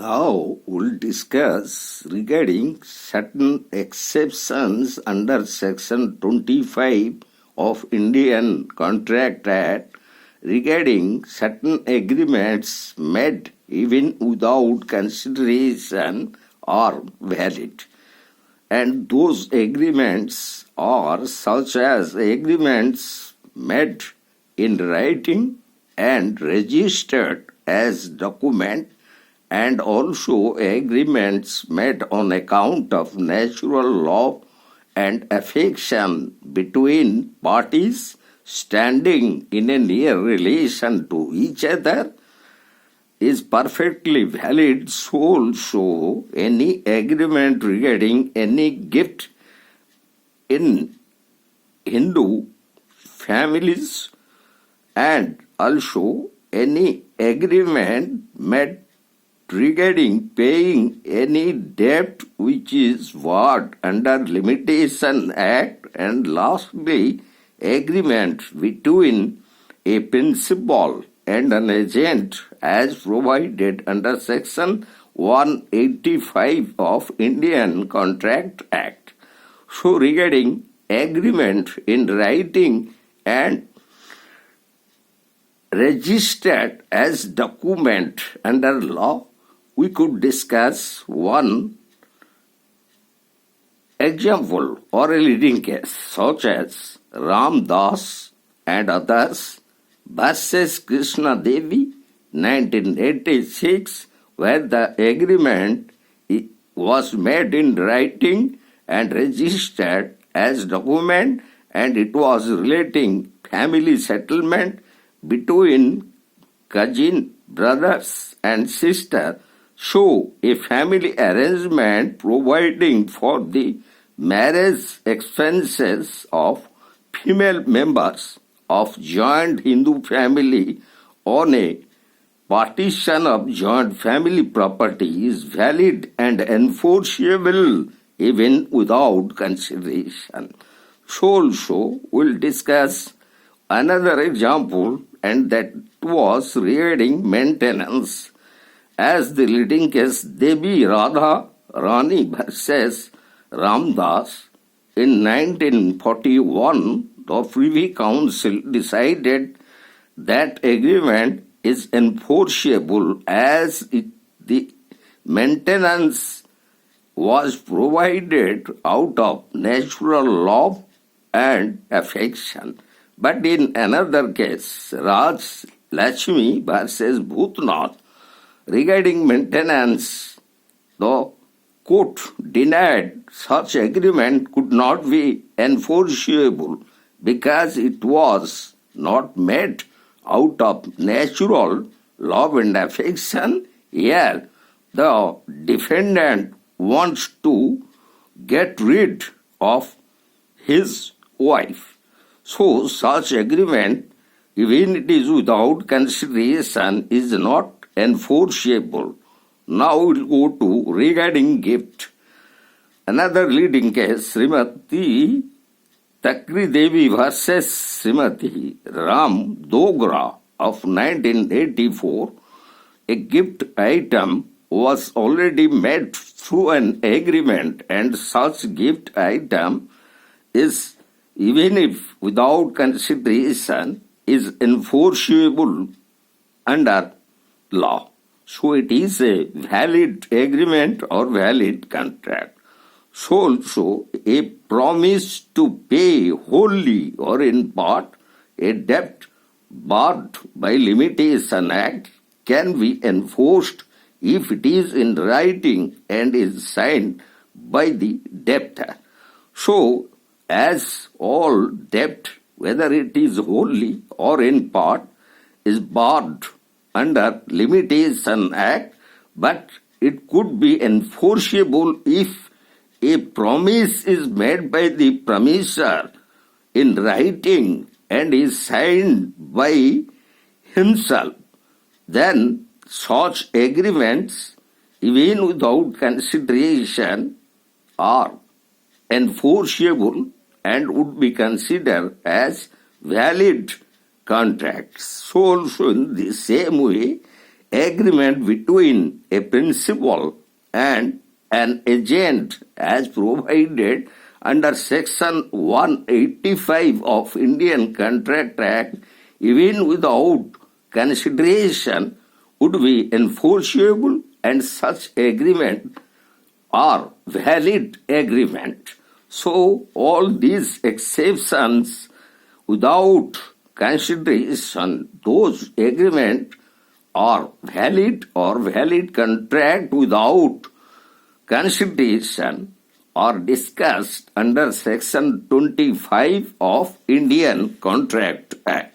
Now we'll discuss regarding certain exceptions under Section 25 of Indian Contract Act regarding certain agreements made even without consideration are valid. And those agreements are such as agreements made in writing and registered as document, and also agreements made on account of natural law and affection between parties standing in a near relation to each other is perfectly valid. So also any agreement regarding any gift in Hindu families, and also any agreement made regarding paying any debt which is vowed under Limitation Act, and lastly agreement between a principal and an agent as provided under Section 185 of Indian Contract Act. So regarding agreement in writing and registered as document under law, we could discuss one example or a leading case such as Ram Das and others versus Krishna Devi 1986, where the agreement was made in writing and registered as document, and it was relating family settlement between cousin, brothers and sister. So a family arrangement providing for the marriage expenses of female members of joint Hindu family on a partition of joint family property is valid and enforceable even without consideration. So also we'll discuss another example, and that was regarding maintenance, as the leading case Devi Radha Rani versus Ramdas in 1941. The Privy Council decided that agreement is enforceable as the maintenance was provided out of natural love and affection. But in another case, Raj Lakshmi versus Bhutnath, regarding maintenance, the court denied such agreement could not be enforceable because it was not made out of natural love and affection. Here, the defendant wants to get rid of his wife. So such agreement, even it is without consideration, is not enforceable. Now we'll go to regarding gift. Another leading case, Srimati Takri Devi versus Srimati Ram Dogra of 1984. A gift item was already made through an agreement, and such gift item is, even if without consideration, is enforceable under law. So it is a valid agreement or valid contract. So also a promise to pay wholly or in part a debt barred by Limitation Act can be enforced if it is in writing and is signed by the debtor. So as all debt, whether it is wholly or in part, is barred under Limitation Act, but it could be enforceable if a promise is made by the promisor in writing and is signed by himself. Then such agreements, even without consideration, are enforceable and would be considered as valid contracts. So also in the same way, agreement between a principal and an agent as provided under Section 185 of Indian Contract Act, even without consideration, would be enforceable, and such agreement are valid agreement. So all these exceptions without consideration, those agreement are valid, or valid contract without consideration are discussed under Section 25 of Indian Contract Act.